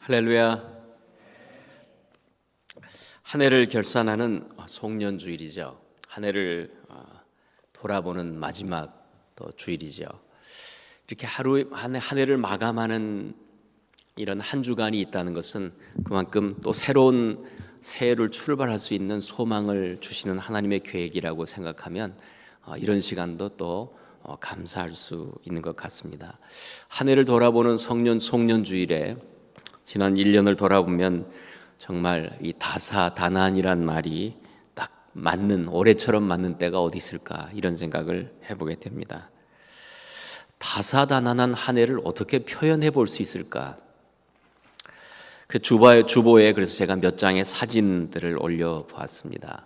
할렐루야. 한 해를 결산하는 송년주일이죠. 한 해를 돌아보는 마지막 또 주일이죠. 이렇게 한 해를 마감하는 이런 한 주간이 있다는 것은 그만큼 또 새로운 새해를 출발할 수 있는 소망을 주시는 하나님의 계획이라고 생각하면 이런 시간도 또 감사할 수 있는 것 같습니다. 한 해를 돌아보는 송년주일에 지난 1년을 돌아보면 정말 이 다사다난이란 말이 딱 맞는, 올해처럼 맞는 때가 어디 있을까 이런 생각을 해보게 됩니다. 다사다난한 한 해를 어떻게 표현해 볼 수 있을까? 주보에 그래서 제가 몇 장의 사진들을 올려보았습니다.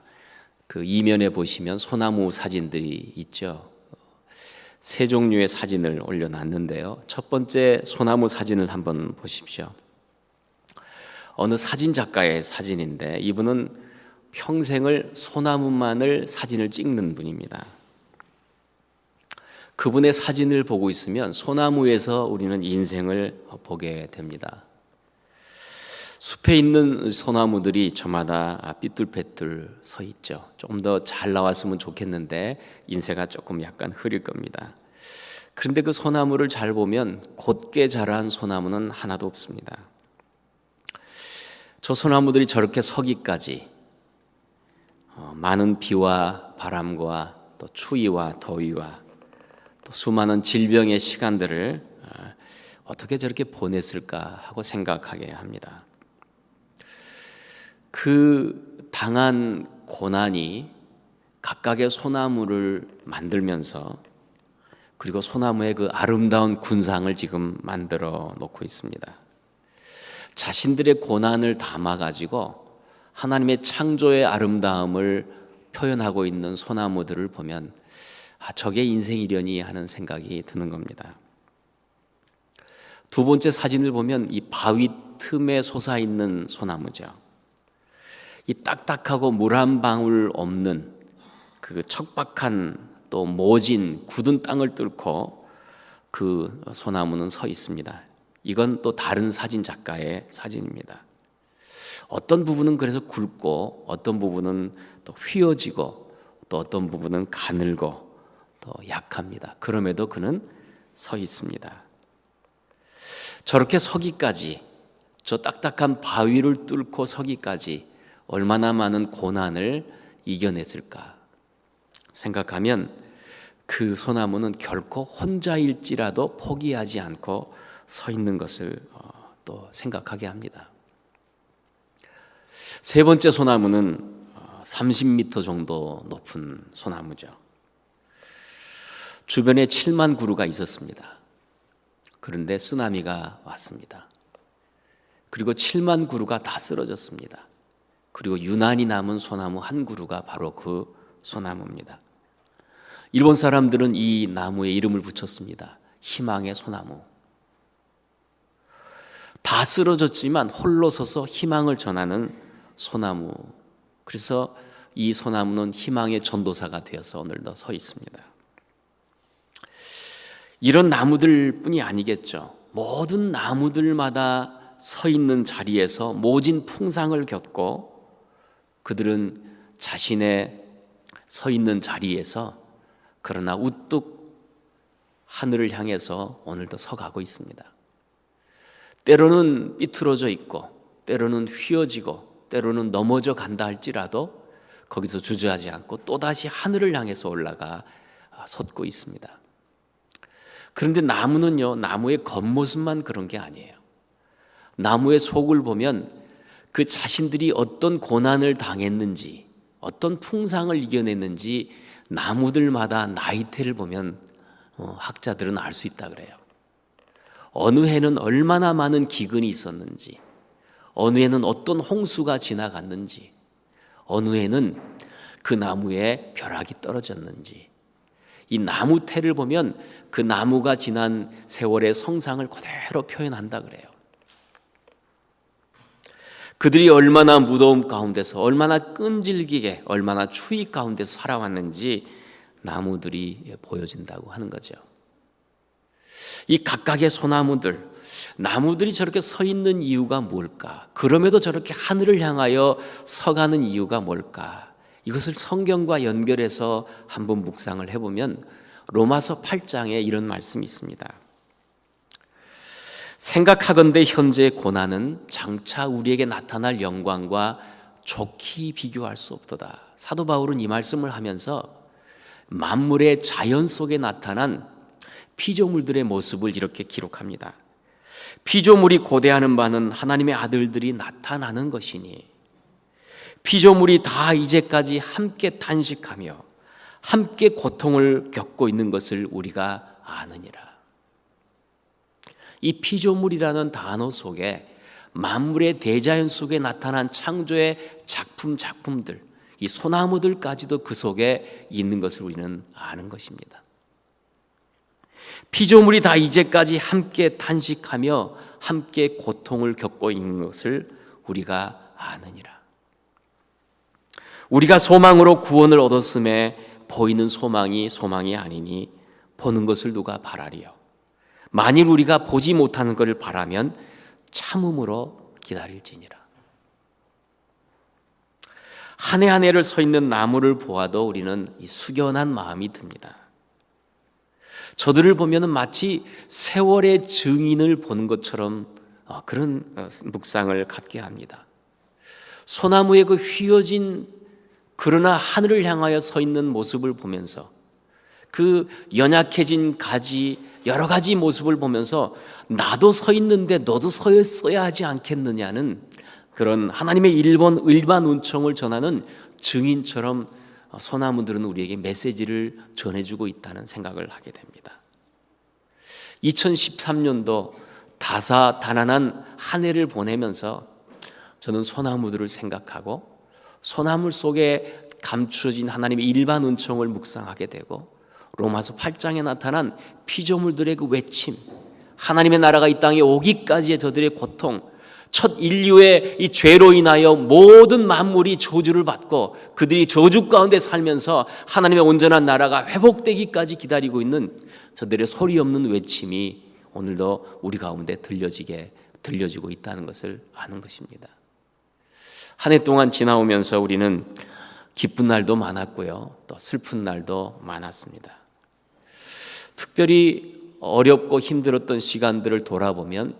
그 이면에 보시면 소나무 사진들이 있죠. 세 종류의 사진을 올려놨는데요. 첫 번째 소나무 사진을 한번 보십시오. 어느 사진 작가의 사진인데 이분은 평생을 소나무만을 사진을 찍는 분입니다. 그분의 사진을 보고 있으면 소나무에서 우리는 인생을 보게 됩니다. 숲에 있는 소나무들이 저마다 삐뚤빼뚤 서 있죠. 조금 더 잘 나왔으면 좋겠는데 인쇄가 조금 약간 흐릴 겁니다. 그런데 그 소나무를 잘 보면 곧게 자란 소나무는 하나도 없습니다. 저 소나무들이 저렇게 서기까지 많은 비와 바람과 또 추위와 더위와 또 수많은 질병의 시간들을 어떻게 저렇게 보냈을까 하고 생각하게 합니다. 그 당한 고난이 각각의 소나무를 만들면서 그리고 소나무의 그 아름다운 군상을 지금 만들어 놓고 있습니다. 자신들의 고난을 담아가지고 하나님의 창조의 아름다움을 표현하고 있는 소나무들을 보면 저게 인생이려니 하는 생각이 드는 겁니다. 두 번째 사진을 보면 이 바위 틈에 솟아있는 소나무죠. 이 딱딱하고 물 한 방울 없는 그 척박한 또 모진 굳은 땅을 뚫고 그 소나무는 서 있습니다. 이건 또 다른 사진 작가의 사진입니다. 어떤 부분은 그래서 굵고 어떤 부분은 또 휘어지고 또 어떤 부분은 가늘고 또 약합니다. 그럼에도 그는 서 있습니다. 저렇게 서기까지, 저 딱딱한 바위를 뚫고 서기까지 얼마나 많은 고난을 이겨냈을까 생각하면 그 소나무는 결코 혼자일지라도 포기하지 않고 서 있는 것을 또 생각하게 합니다. 세 번째 소나무는 30m 정도 높은 소나무죠. 주변에 7만 그루가 있었습니다. 그런데 쓰나미가 왔습니다. 그리고 7만 그루가 다 쓰러졌습니다. 그리고 유난히 남은 소나무 한 그루가 바로 그 소나무입니다. 일본 사람들은 이 나무에 이름을 붙였습니다. 희망의 소나무. 다 쓰러졌지만 홀로 서서 희망을 전하는 소나무. 그래서 이 소나무는 희망의 전도사가 되어서 오늘도 서 있습니다. 이런 나무들 뿐이 아니겠죠. 모든 나무들마다 서 있는 자리에서 모진 풍상을 겪고 그들은 자신의 서 있는 자리에서 그러나 우뚝 하늘을 향해서 오늘도 서가고 있습니다. 때로는 삐뚤어져 있고 때로는 휘어지고 때로는 넘어져 간다 할지라도 거기서 주저하지 않고 또다시 하늘을 향해서 올라가 솟고 있습니다. 그런데 나무는요, 나무의 겉모습만 그런 게 아니에요. 나무의 속을 보면 그 자신들이 어떤 고난을 당했는지 어떤 풍상을 이겨냈는지 나무들마다 나이테를 보면 학자들은 알 수 있다 그래요. 어느 해는 얼마나 많은 기근이 있었는지, 어느 해는 어떤 홍수가 지나갔는지, 어느 해는 그 나무에 벼락이 떨어졌는지, 이 나무 태를 보면 그 나무가 지난 세월의 성상을 그대로 표현한다 그래요. 그들이 얼마나 무더움 가운데서, 얼마나 끈질기게, 얼마나 추위 가운데서 살아왔는지 나무들이 보여진다고 하는 거죠. 이 각각의 소나무들, 나무들이 저렇게 서 있는 이유가 뭘까? 그럼에도 저렇게 하늘을 향하여 서가는 이유가 뭘까? 이것을 성경과 연결해서 한번 묵상을 해보면 로마서 8장에 이런 말씀이 있습니다. 생각하건대 현재의 고난은 장차 우리에게 나타날 영광과 좋게 비교할 수 없도다. 사도 바울은 이 말씀을 하면서 만물의 자연 속에 나타난 피조물들의 모습을 이렇게 기록합니다. 피조물이 고대하는 바는 하나님의 아들들이 나타나는 것이니 피조물이 다 이제까지 함께 탄식하며 함께 고통을 겪고 있는 것을 우리가 아느니라. 이 피조물이라는 단어 속에 만물의 대자연 속에 나타난 창조의 작품들, 이 소나무들까지도 그 속에 있는 것을 우리는 아는 것입니다. 피조물이 다 이제까지 함께 탄식하며 함께 고통을 겪고 있는 것을 우리가 아느니라. 우리가 소망으로 구원을 얻었음에 보이는 소망이 아니니 보는 것을 누가 바라리요. 만일 우리가 보지 못하는 것을 바라면 참음으로 기다릴지니라. 한 해 한 해를 서 있는 나무를 보아도 우리는 이 숙연한 마음이 듭니다. 저들을 보면 마치 세월의 증인을 보는 것처럼 그런 묵상을 갖게 합니다. 소나무의 그 휘어진 그러나 하늘을 향하여 서 있는 모습을 보면서 그 연약해진 가지 여러 가지 모습을 보면서 나도 서 있는데 너도 서 있어야 하지 않겠느냐는 그런 하나님의 일반 은총을 전하는 증인처럼 소나무들은 우리에게 메시지를 전해주고 있다는 생각을 하게 됩니다. 2013년도 다사다난한 한 해를 보내면서 저는 소나무들을 생각하고 소나무 속에 감추어진 하나님의 일반 은총을 묵상하게 되고 로마서 8장에 나타난 피조물들의 그 외침, 하나님의 나라가 이 땅에 오기까지의 저들의 고통, 첫 인류의 이 죄로 인하여 모든 만물이 저주를 받고 그들이 저주 가운데 살면서 하나님의 온전한 나라가 회복되기까지 기다리고 있는 저들의 소리 없는 외침이 오늘도 우리 가운데 들려지고 있다는 것을 아는 것입니다. 한 해 동안 지나오면서 우리는 기쁜 날도 많았고요, 또 슬픈 날도 많았습니다. 특별히 어렵고 힘들었던 시간들을 돌아보면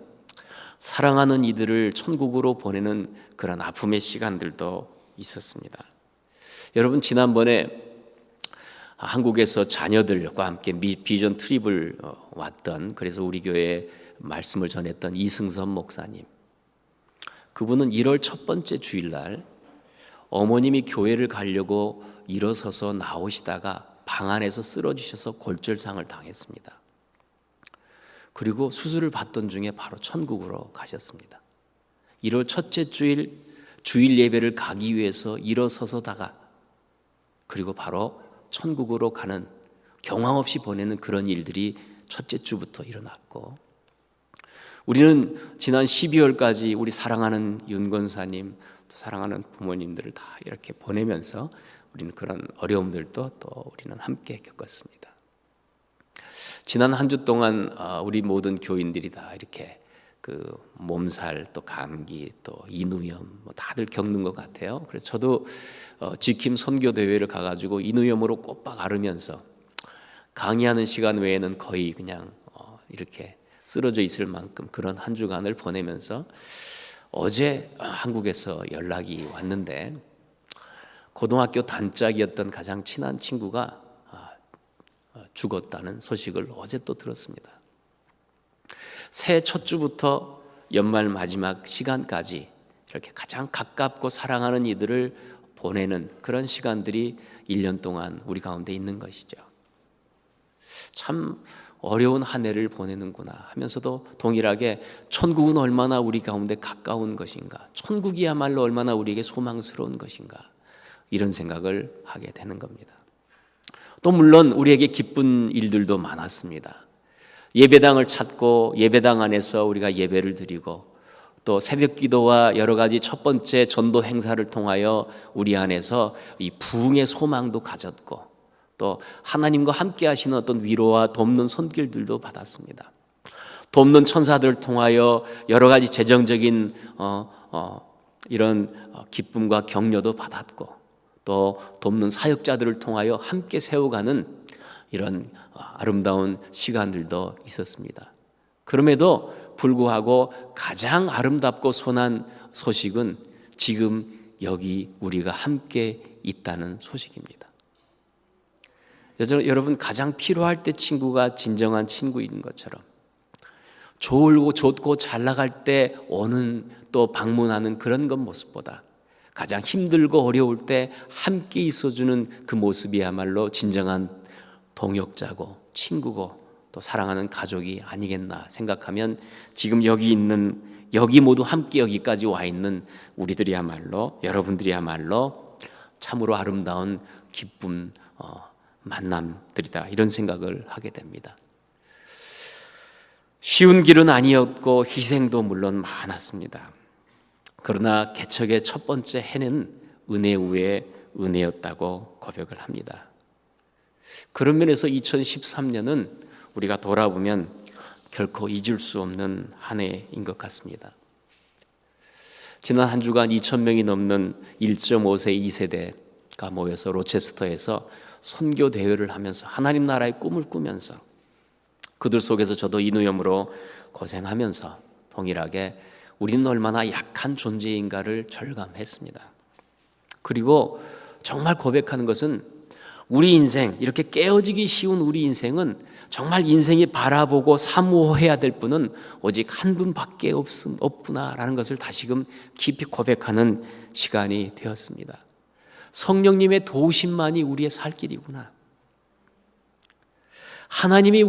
사랑하는 이들을 천국으로 보내는 그런 아픔의 시간들도 있었습니다. 여러분, 지난번에 한국에서 자녀들과 함께 비전 트립을 왔던, 그래서 우리 교회에 말씀을 전했던 이승선 목사님, 그분은 1월 첫 번째 주일날 어머님이 교회를 가려고 일어서서 나오시다가 방 안에서 쓰러지셔서 골절상을 당했습니다. 그리고 수술을 받던 중에 바로 천국으로 가셨습니다. 1월 첫째 주일 예배를 가기 위해서 일어서서다가 그리고 바로 천국으로 가는, 경황 없이 보내는 그런 일들이 첫째 주부터 일어났고, 우리는 지난 12월까지 우리 사랑하는 윤 권사님, 또 사랑하는 부모님들을 다 이렇게 보내면서 우리는 그런 어려움들도 또 우리는 함께 겪었습니다. 지난 한 주 동안 우리 모든 교인들이 다 이렇게 그 몸살, 또 감기, 또 인후염 다들 겪는 것 같아요. 그래서 저도 지킴 선교 대회를 가가지고 인후염으로 꼬박 앓으면서 강의하는 시간 외에는 거의 그냥 이렇게 쓰러져 있을 만큼 그런 한 주간을 보내면서 어제 한국에서 연락이 왔는데 고등학교 단짝이었던 가장 친한 친구가 죽었다는 소식을 어제 또 들었습니다. 새해 첫 주부터 연말 마지막 시간까지 이렇게 가장 가깝고 사랑하는 이들을 보내는 그런 시간들이 1년 동안 우리 가운데 있는 것이죠. 참 어려운 한 해를 보내는구나 하면서도 동일하게 천국은 얼마나 우리 가운데 가까운 것인가, 천국이야말로 얼마나 우리에게 소망스러운 것인가, 이런 생각을 하게 되는 겁니다. 또 물론 우리에게 기쁜 일들도 많았습니다. 예배당을 찾고 예배당 안에서 우리가 예배를 드리고 또 새벽 기도와 여러 가지 첫 번째 전도 행사를 통하여 우리 안에서 이 부흥의 소망도 가졌고 또 하나님과 함께 하시는 어떤 위로와 돕는 손길들도 받았습니다. 돕는 천사들을 통하여 여러 가지 재정적인 이런 기쁨과 격려도 받았고, 또 돕는 사역자들을 통하여 함께 세워가는 이런 아름다운 시간들도 있었습니다. 그럼에도 불구하고 가장 아름답고 선한 소식은 지금 여기 우리가 함께 있다는 소식입니다. 여러분, 가장 필요할 때 친구가 진정한 친구인 것처럼, 좋고 잘 나갈 때 오는 또 방문하는 그런 것 모습보다 가장 힘들고 어려울 때 함께 있어주는 그 모습이야말로 진정한 동역자고 친구고 또 사랑하는 가족이 아니겠나 생각하면, 지금 여기 모두 함께 여기까지 와 있는 우리들이야말로, 여러분들이야말로 참으로 아름다운 기쁨 만남들이다, 이런 생각을 하게 됩니다. 쉬운 길은 아니었고 희생도 물론 많았습니다. 그러나 개척의 첫 번째 해는 은혜 위에 은혜였다고 고백을 합니다. 그런 면에서 2013년은 우리가 돌아보면 결코 잊을 수 없는 한 해인 것 같습니다. 지난 한 주간 2,000명이 넘는 1.5세 2세대가 모여서 로체스터에서 선교 대회를 하면서 하나님 나라의 꿈을 꾸면서, 그들 속에서 저도 인후염으로 고생하면서 동일하게 우리는 얼마나 약한 존재인가를 절감했습니다. 그리고 정말 고백하는 것은, 우리 인생, 이렇게 깨어지기 쉬운 우리 인생은 정말 인생이 바라보고 사모해야 될 분은 오직 한 분밖에 없구나라는 것을 다시금 깊이 고백하는 시간이 되었습니다. 성령님의 도우심만이 우리의 살 길이구나. 하나님의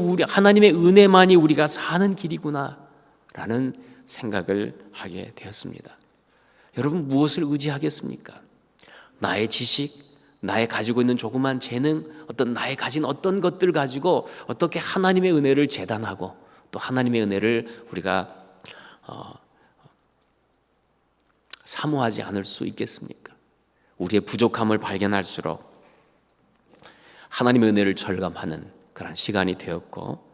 은혜만이 우리가 사는 길이구나라는 생각을 하게 되었습니다. 여러분, 무엇을 의지하겠습니까? 나의 지식, 나의 가지고 있는 조그만 재능, 나의 가진 어떤 것들 가지고 어떻게 하나님의 은혜를 재단하고 또 하나님의 은혜를 우리가 사모하지 않을 수 있겠습니까? 우리의 부족함을 발견할수록 하나님의 은혜를 절감하는 그런 시간이 되었고,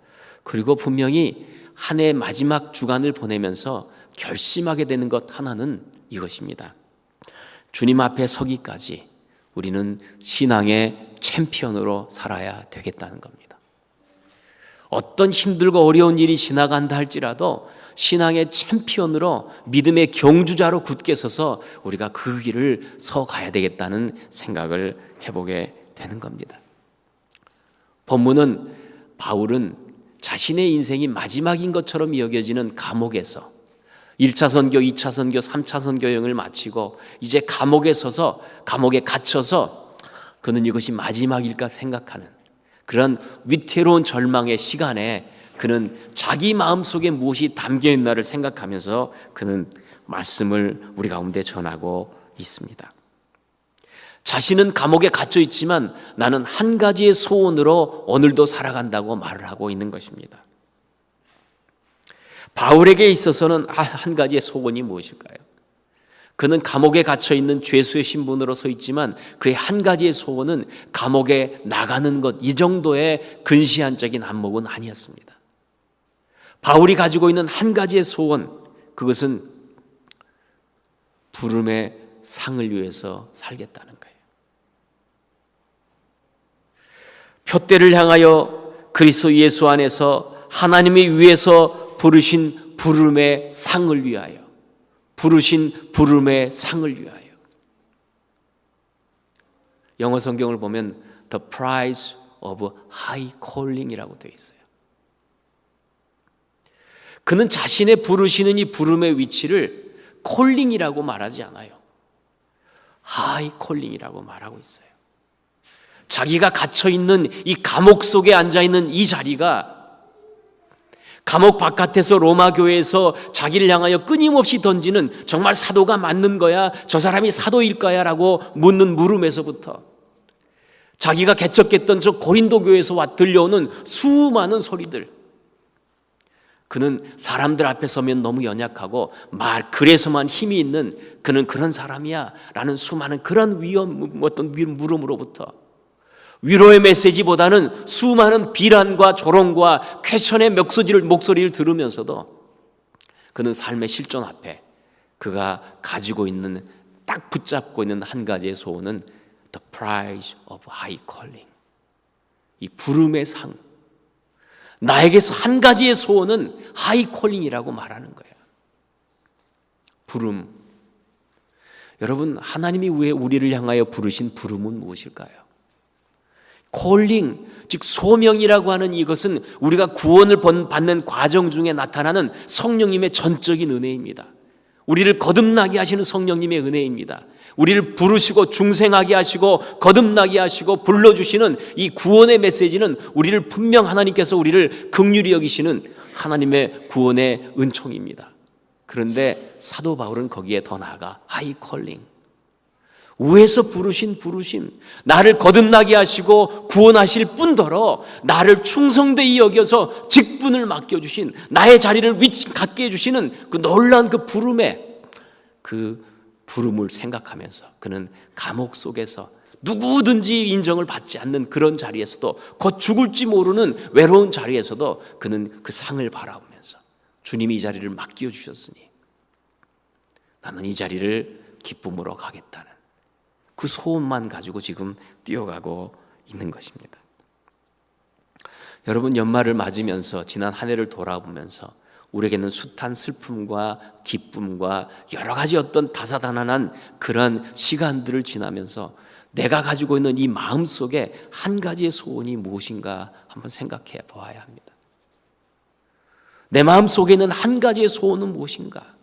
그리고 분명히 한 해 마지막 주간을 보내면서 결심하게 되는 것 하나는 이것입니다. 주님 앞에 서기까지 우리는 신앙의 챔피언으로 살아야 되겠다는 겁니다. 어떤 힘들고 어려운 일이 지나간다 할지라도 신앙의 챔피언으로, 믿음의 경주자로 굳게 서서 우리가 그 길을 서가야 되겠다는 생각을 해보게 되는 겁니다. 본문은 바울은 자신의 인생이 마지막인 것처럼 여겨지는 감옥에서 1차 선교, 2차 선교, 3차 선교 여행을 마치고 이제 감옥에 갇혀서 그는 이것이 마지막일까 생각하는 그런 위태로운 절망의 시간에 그는 자기 마음속에 무엇이 담겨있나를 생각하면서 그는 말씀을 우리 가운데 전하고 있습니다. 자신은 감옥에 갇혀 있지만 나는 한 가지의 소원으로 오늘도 살아간다고 말을 하고 있는 것입니다. 바울에게 있어서는 한 가지의 소원이 무엇일까요? 그는 감옥에 갇혀 있는 죄수의 신분으로 서 있지만 그의 한 가지의 소원은 감옥에 나가는 것, 이 정도의 근시안적인 안목은 아니었습니다. 바울이 가지고 있는 한 가지의 소원, 그것은 부름의 상을 위해서 살겠다는 거예요. 표대를 향하여 그리스도 예수 안에서 하나님이 위해서 부르신 부름의 상을 위하여, 부르신 부름의 상을 위하여. 영어 성경을 보면 The prize of high calling이라고 되어 있어요. 그는 자신의 부르시는 이 부름의 위치를 콜링이라고 말하지 않아요. 하이 콜링이라고 말하고 있어요. 자기가 갇혀있는 이 감옥 속에 앉아있는 이 자리가 감옥 바깥에서 로마 교회에서 자기를 향하여 끊임없이 던지는 정말 사도가 맞는 거야? 저 사람이 사도일까야? 라고 묻는 물음에서부터 자기가 개척했던 저 고린도 교회에서 들려오는 수많은 소리들, 그는 사람들 앞에 서면 너무 연약하고 그래서만 힘이 있는 그는 그런 사람이야 라는 수많은 그런 어떤 물음으로부터 위로의 메시지보다는 수많은 비난과 조롱과 쾌천의 목소리를 들으면서도 그는 삶의 실존 앞에 그가 가지고 있는, 딱 붙잡고 있는 한 가지의 소원은 The prize of high calling, 이 부름의 상. 나에게서 한 가지의 소원은 하이 콜링이라고 말하는 거예요. 부름. 여러분, 하나님이 왜 우리를 향하여 부르신 부름은 무엇일까요? 콜링, 즉 소명이라고 하는 이것은 우리가 구원을 받는 과정 중에 나타나는 성령님의 전적인 은혜입니다. 우리를 거듭나게 하시는 성령님의 은혜입니다. 우리를 부르시고 중생하게 하시고 거듭나게 하시고 불러주시는 이 구원의 메시지는 우리를 분명 하나님께서 우리를 긍휼히 여기시는 하나님의 구원의 은총입니다. 그런데 사도 바울은 거기에 더 나아가 하이 콜링, 위에서 부르심, 나를 거듭나게 하시고 구원하실 뿐더러 나를 충성되이 여겨서 직분을 맡겨주신, 나의 자리를 갖게 해주시는 그 놀라운 그 부름의 그 부름을 생각하면서 그는 감옥 속에서 누구든지 인정을 받지 않는 그런 자리에서도, 곧 죽을지 모르는 외로운 자리에서도 그는 그 상을 바라보면서 주님이 이 자리를 맡겨주셨으니 나는 이 자리를 기쁨으로 가겠다는 그 소원만 가지고 지금 뛰어가고 있는 것입니다. 여러분, 연말을 맞으면서 지난 한 해를 돌아보면서 우리에게는 숱한 슬픔과 기쁨과 여러 가지 어떤 다사다난한 그런 시간들을 지나면서 내가 가지고 있는 이 마음 속에 한 가지의 소원이 무엇인가 한번 생각해 보아야 합니다. 내 마음 속에 있는 한 가지의 소원은 무엇인가?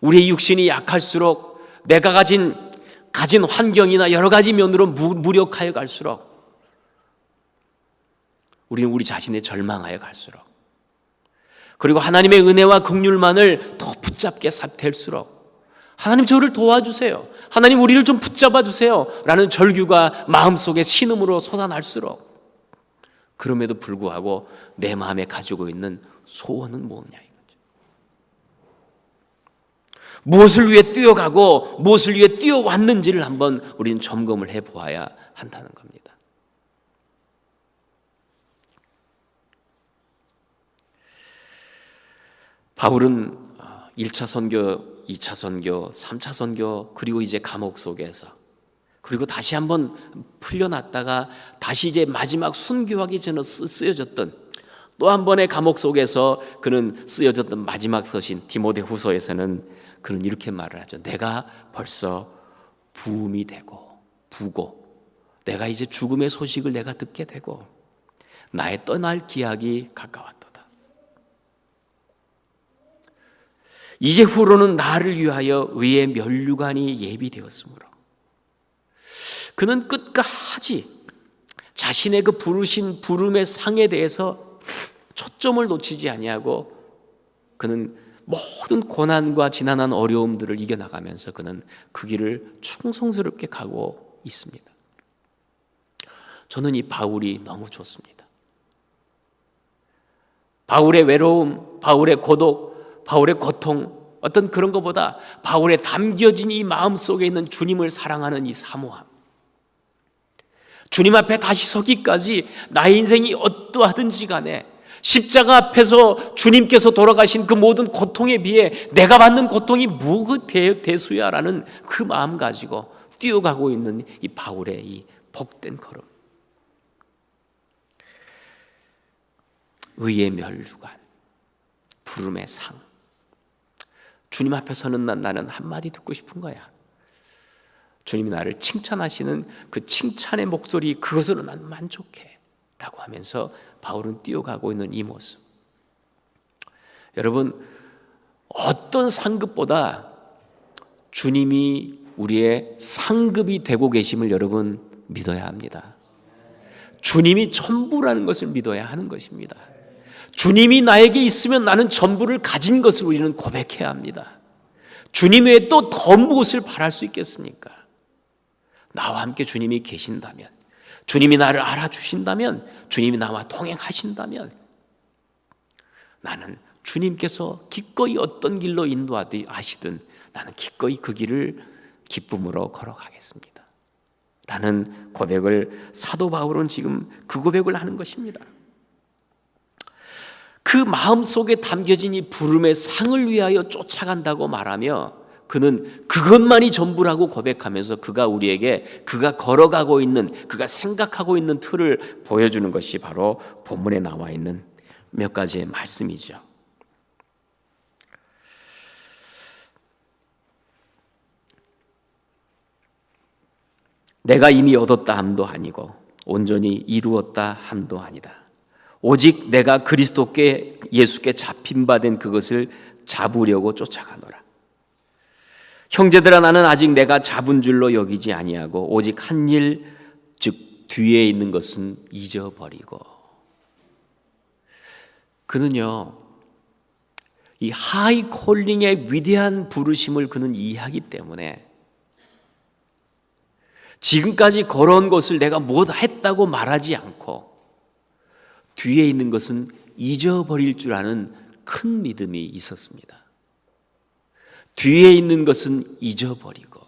우리의 육신이 약할수록 내가 가진 환경이나 여러 가지 면으로 무력하여 갈수록 우리는 우리 자신에 절망하여 갈수록, 그리고 하나님의 은혜와 긍휼만을 더 붙잡게 될수록 하나님 저를 도와주세요, 하나님 우리를 좀 붙잡아 주세요 라는 절규가 마음속에 신음으로 솟아날수록, 그럼에도 불구하고 내 마음에 가지고 있는 소원은 뭐냐 이거죠. 무엇을 위해 뛰어가고 무엇을 위해 뛰어왔는지를 한번 우리는 점검을 해보아야 한다는 겁니다. 바울은 1차 선교, 2차 선교, 3차 선교, 그리고 이제 감옥 속에서, 그리고 다시 한번 풀려났다가 다시 이제 마지막 순교하기 전에 쓰여졌던 또 한 번의 감옥 속에서 그는 쓰여졌던 마지막 서신 디모데후서에서는 그는 이렇게 말을 하죠. 내가 벌써 부음이 되고 부고, 내가 이제 죽음의 소식을 내가 듣게 되고 나의 떠날 기약이 가까웠다. 이제 후로는 나를 위하여 의의 면류관이 예비되었으므로, 그는 끝까지 자신의 그 부르신 부름의 상에 대해서 초점을 놓치지 아니하고 그는 모든 고난과 지난한 어려움들을 이겨나가면서 그는 그 길을 충성스럽게 가고 있습니다. 저는 이 바울이 너무 좋습니다. 바울의 외로움, 바울의 고독, 바울의 고통, 어떤 그런 것보다 바울의 담겨진 이 마음속에 있는 주님을 사랑하는 이 사모함, 주님 앞에 다시 서기까지 나의 인생이 어떠하든지 간에 십자가 앞에서 주님께서 돌아가신 그 모든 고통에 비해 내가 받는 고통이 무엇 대수야 라는 그 마음 가지고 뛰어가고 있는 이 바울의 이 복된 걸음, 의의 면류관, 부름의 상. 주님 앞에 서는 나는 한마디 듣고 싶은 거야. 주님이 나를 칭찬하시는 그 칭찬의 목소리, 그것으로 난 만족해 라고 하면서 바울은 뛰어가고 있는 이 모습. 여러분, 어떤 상급보다 주님이 우리의 상급이 되고 계심을 여러분 믿어야 합니다. 주님이 전부라는 것을 믿어야 하는 것입니다. 주님이 나에게 있으면 나는 전부를 가진 것을 우리는 고백해야 합니다. 주님 외에 또 더 무엇을 바랄 수 있겠습니까? 나와 함께 주님이 계신다면, 주님이 나를 알아주신다면, 주님이 나와 동행하신다면 나는 주님께서 기꺼이 어떤 길로 인도하시든 나는 기꺼이 그 길을 기쁨으로 걸어가겠습니다. 라는 고백을 사도 바울은 지금 그 고백을 하는 것입니다. 그 마음속에 담겨진 이 부름의 상을 위하여 쫓아간다고 말하며 그는 그것만이 전부라고 고백하면서 그가 우리에게 그가 걸어가고 있는, 그가 생각하고 있는 틀을 보여주는 것이 바로 본문에 나와 있는 몇 가지의 말씀이죠. 내가 이미 얻었다 함도 아니고 온전히 이루었다 함도 아니다. 오직 내가 그리스도께 예수께 잡힌 바 된 그것을 잡으려고 쫓아가노라. 형제들아, 나는 아직 내가 잡은 줄로 여기지 아니하고 오직 한 일, 즉 뒤에 있는 것은 잊어버리고. 그는요, 이 하이 콜링의 위대한 부르심을 그는 이해하기 때문에 지금까지 걸어온 것을 내가 못했다고 말하지 않고 뒤에 있는 것은 잊어버릴 줄 아는 큰 믿음이 있었습니다. 뒤에 있는 것은 잊어버리고,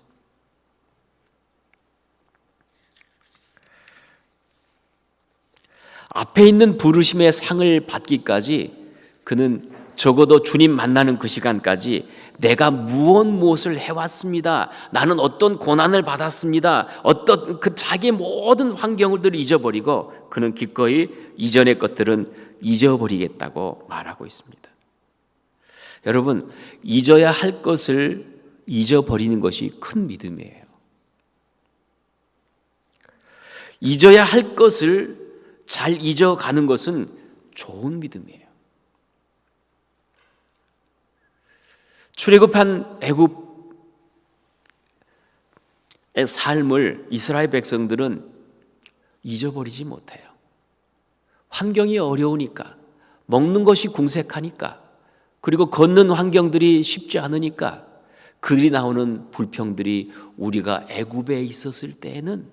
앞에 있는 부르심의 상을 받기까지 그는 적어도 주님 만나는 그 시간까지 내가 무엇을 해왔습니다, 나는 어떤 고난을 받았습니다, 어떤 그 자기의 모든 환경들을 잊어버리고 그는 기꺼이 이전의 것들은 잊어버리겠다고 말하고 있습니다. 여러분, 잊어야 할 것을 잊어버리는 것이 큰 믿음이에요. 잊어야 할 것을 잘 잊어가는 것은 좋은 믿음이에요. 출애굽한 애굽의 삶을 이스라엘 백성들은 잊어버리지 못해요. 환경이 어려우니까, 먹는 것이 궁색하니까, 그리고 걷는 환경들이 쉽지 않으니까 그들이 나오는 불평들이 우리가 애굽에 있었을 때에는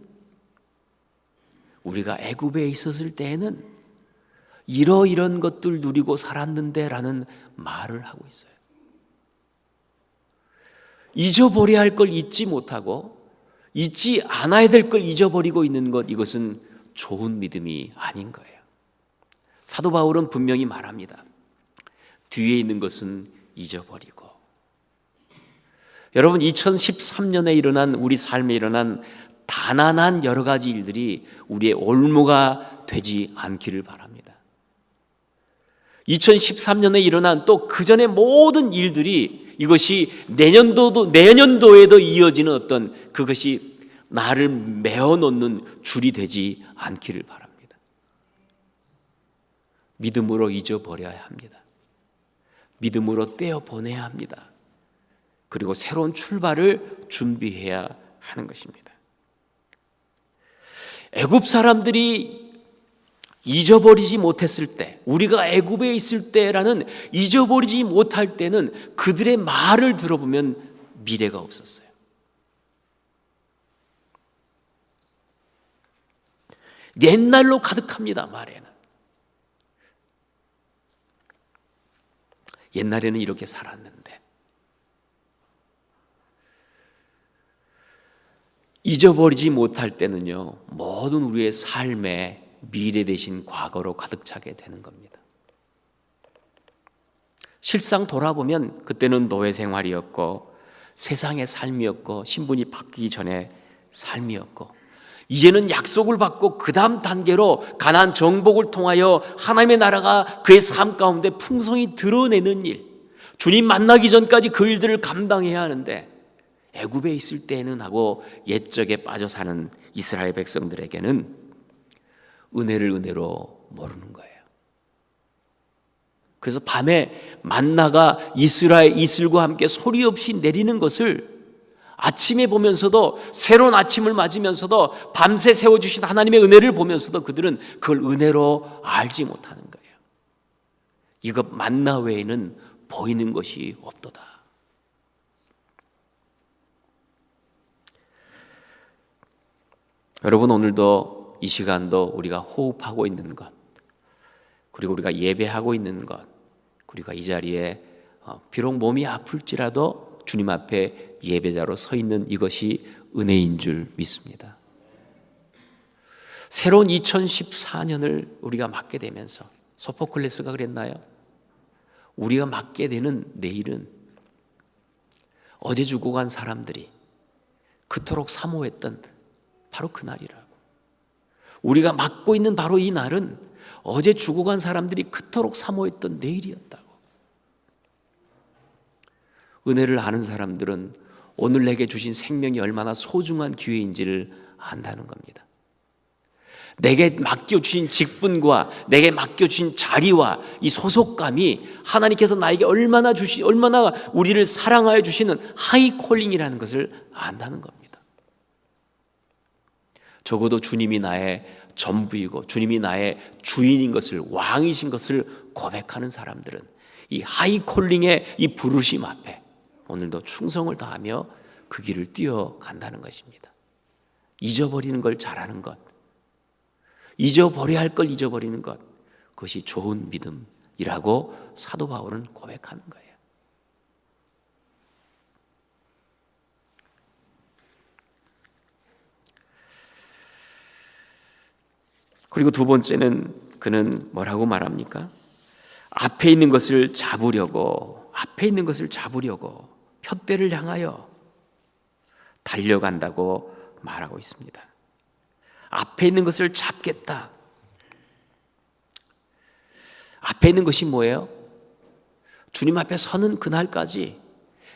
이런 것들 누리고 살았는데 라는 말을 하고 있어요. 잊어버려야 할 걸 잊지 못하고 잊지 않아야 될 걸 잊어버리고 있는 것, 이것은 좋은 믿음이 아닌 거예요. 사도 바울은 분명히 말합니다. 뒤에 있는 것은 잊어버리고. 여러분, 2013년에 일어난 우리 삶에 일어난 가난한 여러 가지 일들이 우리의 올무가 되지 않기를 바랍니다. 2013년에 일어난 또 그 전의 모든 일들이 이것이 내년도에도 이어지는 어떤 그것이 나를 메어놓는 줄이 되지 않기를 바랍니다. 믿음으로 잊어버려야 합니다. 믿음으로 떼어보내야 합니다. 그리고 새로운 출발을 준비해야 하는 것입니다. 애굽 사람들이 잊어버리지 못했을 때, 우리가 애굽에 있을 때라는 잊어버리지 못할 때는 그들의 말을 들어보면 미래가 없었어요. 옛날로 가득합니다. 말에는 옛날에는 이렇게 살았는데, 잊어버리지 못할 때는요, 모든 우리의 삶에 미래 대신 과거로 가득 차게 되는 겁니다. 실상 돌아보면 그때는 노예 생활이었고 세상의 삶이었고 신분이 바뀌기 전에 삶이었고, 이제는 약속을 받고 그 다음 단계로 가나안 정복을 통하여 하나님의 나라가 그의 삶 가운데 풍성히 드러내는 일, 주님 만나기 전까지 그 일들을 감당해야 하는데 애굽에 있을 때는 하고 옛적에 빠져 사는 이스라엘 백성들에게는 은혜를 은혜로 모르는 거예요. 그래서 밤에 만나가 이슬과 함께 소리 없이 내리는 것을 아침에 보면서도, 새로운 아침을 맞으면서도, 밤새 세워주신 하나님의 은혜를 보면서도 그들은 그걸 은혜로 알지 못하는 거예요. 이것 만나 외에는 보이는 것이 없도다. 여러분, 오늘도 이 시간도 우리가 호흡하고 있는 것, 그리고 우리가 예배하고 있는 것, 우리가 이 자리에 비록 몸이 아플지라도 주님 앞에 예배자로 서 있는 이것이 은혜인 줄 믿습니다. 새로운 2014년을 우리가 맞게 되면서 소포클레스가 그랬나요? 우리가 맞게 되는 내일은 어제 죽어간 사람들이 그토록 사모했던 바로 그 날이라고. 우리가 맞고 있는 바로 이 날은 어제 죽어간 사람들이 그토록 사모했던 내일이었다고. 은혜를 아는 사람들은 오늘 내게 주신 생명이 얼마나 소중한 기회인지를 안다는 겁니다. 내게 맡겨주신 직분과 내게 맡겨주신 자리와 이 소속감이 하나님께서 나에게 얼마나 우리를 사랑하여 주시는 하이콜링이라는 것을 안다는 겁니다. 적어도 주님이 나의 전부이고 주님이 나의 주인인 것을, 왕이신 것을 고백하는 사람들은 이 하이콜링의 이 부르심 앞에 오늘도 충성을 다하며 그 길을 뛰어간다는 것입니다. 잊어버리는 걸 잘하는 것, 잊어버려야 할 걸 잊어버리는 것, 그것이 좋은 믿음이라고 사도 바울은 고백하는 거예요. 그리고 두 번째는 그는 뭐라고 말합니까? 앞에 있는 것을 잡으려고 푯대를 향하여 달려간다고 말하고 있습니다. 앞에 있는 것을 잡겠다. 앞에 있는 것이 뭐예요? 주님 앞에 서는 그날까지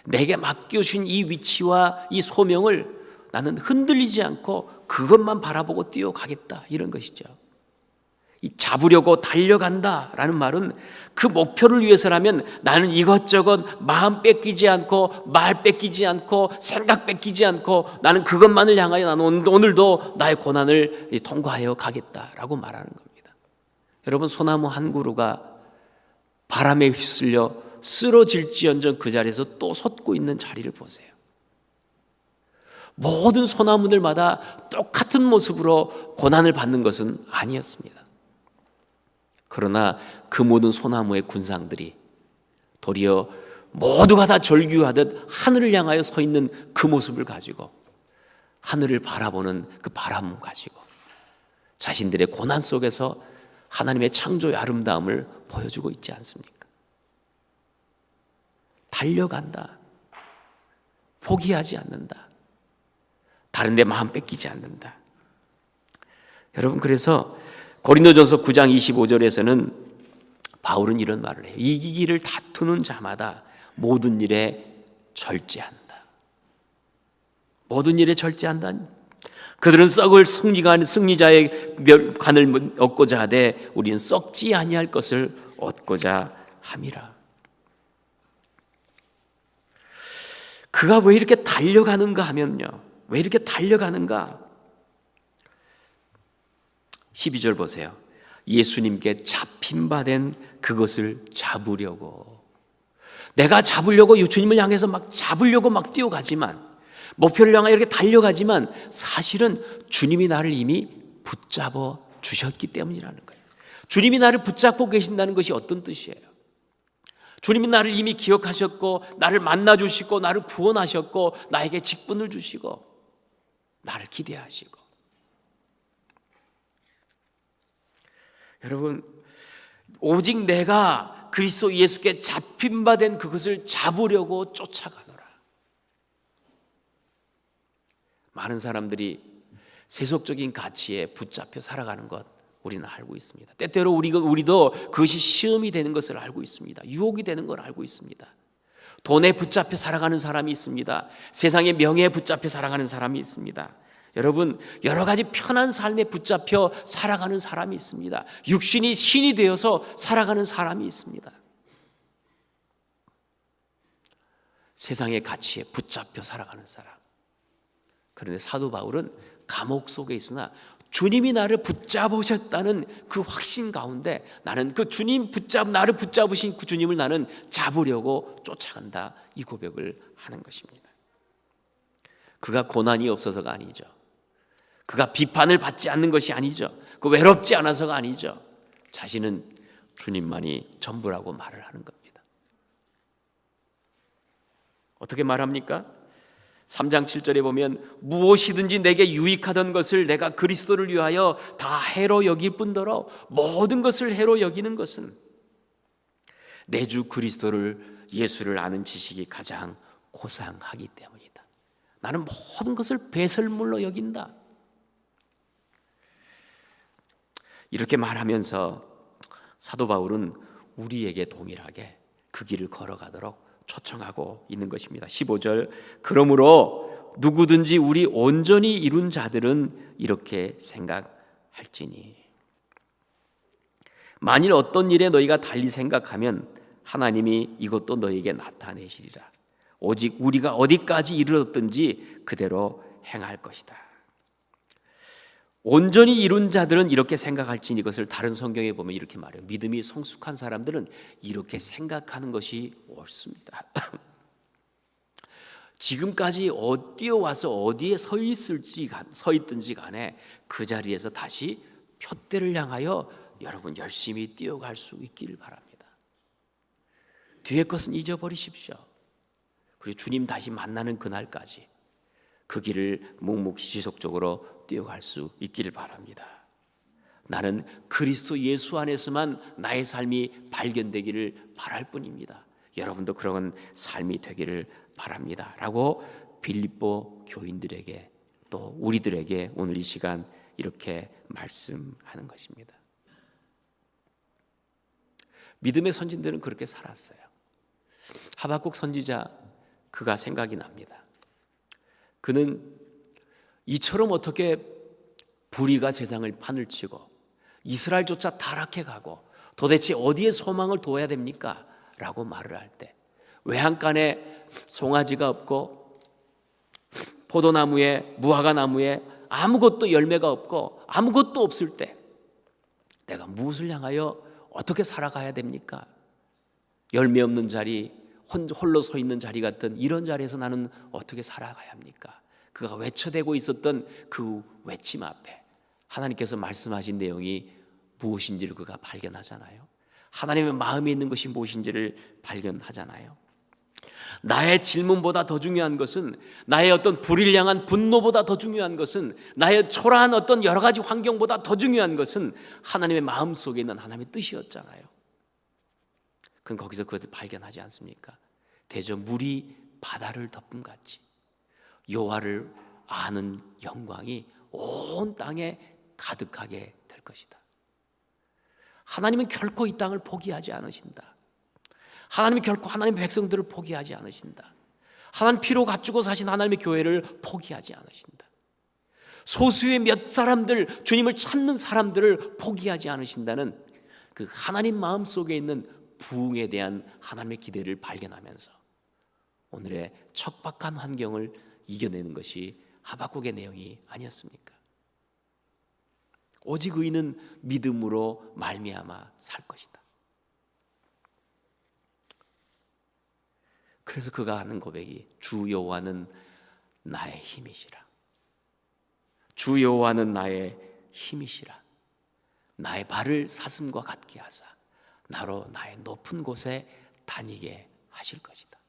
내게 맡겨주신 이 위치와 이 소명을 나는 흔들리지 않고 그것만 바라보고 뛰어가겠다, 이런 것이죠. 이 잡으려고 달려간다라는 말은 그 목표를 위해서라면 나는 이것저것 마음 뺏기지 않고 말 뺏기지 않고 생각 뺏기지 않고 나는 그것만을 향하여 나는 오늘도 나의 고난을 통과하여 가겠다라고 말하는 겁니다. 여러분, 소나무 한 그루가 바람에 휩쓸려 쓰러질지언정 그 자리에서 또 솟고 있는 자리를 보세요. 모든 소나무들마다 똑같은 모습으로 고난을 받는 것은 아니었습니다. 그러나 그 모든 소나무의 군상들이 도리어 모두가 다 절규하듯 하늘을 향하여 서 있는 그 모습을 가지고, 하늘을 바라보는 그 바람을 가지고 자신들의 고난 속에서 하나님의 창조의 아름다움을 보여주고 있지 않습니까? 달려간다. 포기하지 않는다. 다른 데 마음 뺏기지 않는다. 여러분, 그래서 고린도전서 9장 25절에서는 바울은 이런 말을 해요. 이기기를 다투는 자마다 모든 일에 절제한다. 모든 일에 절제한다. 그들은 썩을 승리자의 관을 얻고자 하되 우리는 썩지 아니할 것을 얻고자 함이라. 그가 왜 이렇게 달려가는가 하면요, 왜 이렇게 달려가는가? 12절 보세요. 예수님께 잡힌바된 그것을 잡으려고, 내가 잡으려고 주님을 향해서 막 잡으려고 막 뛰어가지만, 목표를 향하여 이렇게 달려가지만 사실은 주님이 나를 이미 붙잡아 주셨기 때문이라는 거예요. 주님이 나를 붙잡고 계신다는 것이 어떤 뜻이에요? 주님이 나를 이미 기억하셨고 나를 만나주시고 나를 구원하셨고 나에게 직분을 주시고 나를 기대하시고. 여러분, 오직 내가 그리스도 예수께 잡힌 바 된 그것을 잡으려고 쫓아가노라. 많은 사람들이 세속적인 가치에 붙잡혀 살아가는 것 우리는 알고 있습니다. 때때로 우리도 그것이 시험이 되는 것을 알고 있습니다. 유혹이 되는 걸 알고 있습니다. 돈에 붙잡혀 살아가는 사람이 있습니다. 세상의 명예에 붙잡혀 살아가는 사람이 있습니다. 여러분, 여러 가지 편한 삶에 붙잡혀 살아가는 사람이 있습니다. 육신이 신이 되어서 살아가는 사람이 있습니다. 세상의 가치에 붙잡혀 살아가는 사람. 그런데 사도 바울은 감옥 속에 있으나 주님이 나를 붙잡으셨다는 그 확신 가운데 나는 그 나를 붙잡으신 그 주님을 나는 잡으려고 쫓아간다, 이 고백을 하는 것입니다. 그가 고난이 없어서가 아니죠. 그가 비판을 받지 않는 것이 아니죠. 그 외롭지 않아서가 아니죠. 자신은 주님만이 전부라고 말을 하는 겁니다. 어떻게 말합니까? 3장 7절에 보면 무엇이든지 내게 유익하던 것을 내가 그리스도를 위하여 다 해로 여길 뿐더러 모든 것을 해로 여기는 것은 내 주 그리스도를 예수를 아는 지식이 가장 고상하기 때문이다. 나는 모든 것을 배설물로 여긴다. 이렇게 말하면서 사도 바울은 우리에게 동일하게 그 길을 걸어가도록 초청하고 있는 것입니다. 15절, 그러므로 누구든지 우리 온전히 이룬 자들은 이렇게 생각할지니 만일 어떤 일에 너희가 달리 생각하면 하나님이 이것도 너희에게 나타내시리라. 오직 우리가 어디까지 이르렀든지 그대로 행할 것이다. 온전히 이룬 자들은 이렇게 생각할지니, 이것을 다른 성경에 보면 이렇게 말해요. 믿음이 성숙한 사람들은 이렇게 생각하는 것이 옳습니다. 지금까지 어디에 와서 어디에 서 있든지 간에 그 자리에서 다시 표대를 향하여 여러분 열심히 뛰어갈 수 있기를 바랍니다. 뒤의 것은 잊어버리십시오. 그리고 주님 다시 만나는 그날까지 그 길을 묵묵히 지속적으로 뛰어갈 수 있기를 바랍니다. 나는 그리스도 예수 안에서만 나의 삶이 발견되기를 바랄 뿐입니다. 여러분도 그런 삶이 되기를 바랍니다. 라고 빌립보 교인들에게 또 우리들에게 오늘 이 시간 이렇게 말씀하는 것입니다. 믿음의 선진들은 그렇게 살았어요. 하박국 선지자, 그가 생각이 납니다. 그는 이처럼 어떻게 불의가 세상을 판을 치고 이스라엘조차 타락해 가고 도대체 어디에 소망을 둬야 됩니까? 라고 말을 할 때, 외양간에 송아지가 없고 포도나무에 무화과나무에 아무것도 열매가 없고 아무것도 없을 때 내가 무엇을 향하여 어떻게 살아가야 됩니까? 열매 없는 자리, 홀로 서 있는 자리 같은 이런 자리에서 나는 어떻게 살아가야 합니까? 그가 외쳐대고 있었던 그 외침 앞에 하나님께서 말씀하신 내용이 무엇인지를 그가 발견하잖아요. 하나님의 마음에 있는 것이 무엇인지를 발견하잖아요. 나의 질문보다 더 중요한 것은, 나의 어떤 불의를 향한 분노보다 더 중요한 것은, 나의 초라한 어떤 여러 가지 환경보다 더 중요한 것은 하나님의 마음 속에 있는 하나님의 뜻이었잖아요. 그럼 거기서 그것을 발견하지 않습니까? 대저 물이 바다를 덮음같이 여호와를 아는 영광이 온 땅에 가득하게 될 것이다. 하나님은 결코 이 땅을 포기하지 않으신다. 하나님은 결코 하나님의 백성들을 포기하지 않으신다. 하나님 피로 값주고 사신 하나님의 교회를 포기하지 않으신다. 소수의 몇 사람들, 주님을 찾는 사람들을 포기하지 않으신다는 그 하나님 마음속에 있는 부흥에 대한 하나님의 기대를 발견하면서 오늘의 척박한 환경을 이겨내는 것이 하박국의 내용이 아니었습니까? 오직 의인은 믿음으로 말미암아 살 것이다. 그래서 그가 하는 고백이 주 여호와는 나의 힘이시라. 주 여호와는 나의 힘이시라. 나의 발을 사슴과 같게 하사 나로 나의 높은 곳에 다니게 하실 것이다.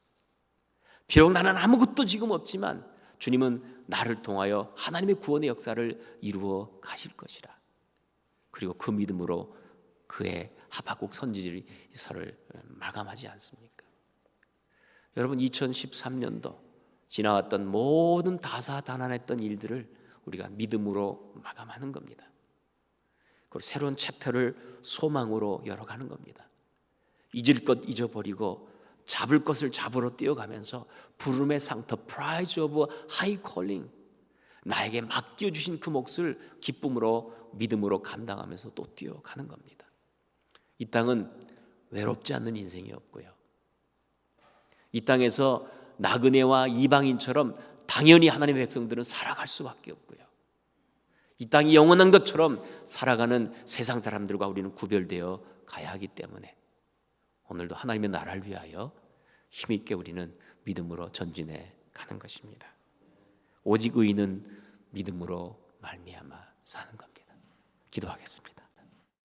비록 나는 아무것도 지금 없지만 주님은 나를 통하여 하나님의 구원의 역사를 이루어 가실 것이라. 그리고 그 믿음으로 그의 하박국 선지서를 마감하지 않습니까? 여러분, 2013년도 지나왔던 모든 다사다난했던 일들을 우리가 믿음으로 마감하는 겁니다. 그리고 새로운 챕터를 소망으로 열어가는 겁니다. 잊을 것 잊어버리고 잡을 것을 잡으러 뛰어가면서 부름의 상, the prize of high calling, 나에게 맡겨주신 그 몫을 기쁨으로 믿음으로 감당하면서 또 뛰어가는 겁니다. 이 땅은 외롭지 않는 인생이 없고요, 이 땅에서 나그네와 이방인처럼 당연히 하나님의 백성들은 살아갈 수밖에 없고요, 이 땅이 영원한 것처럼 살아가는 세상 사람들과 우리는 구별되어 가야 하기 때문에 오늘도 하나님의 나라를 위하여 힘있게 우리는 믿음으로 전진해 가는 것입니다. 오직 의인은 믿음으로 말미암아 사는 겁니다. 기도하겠습니다.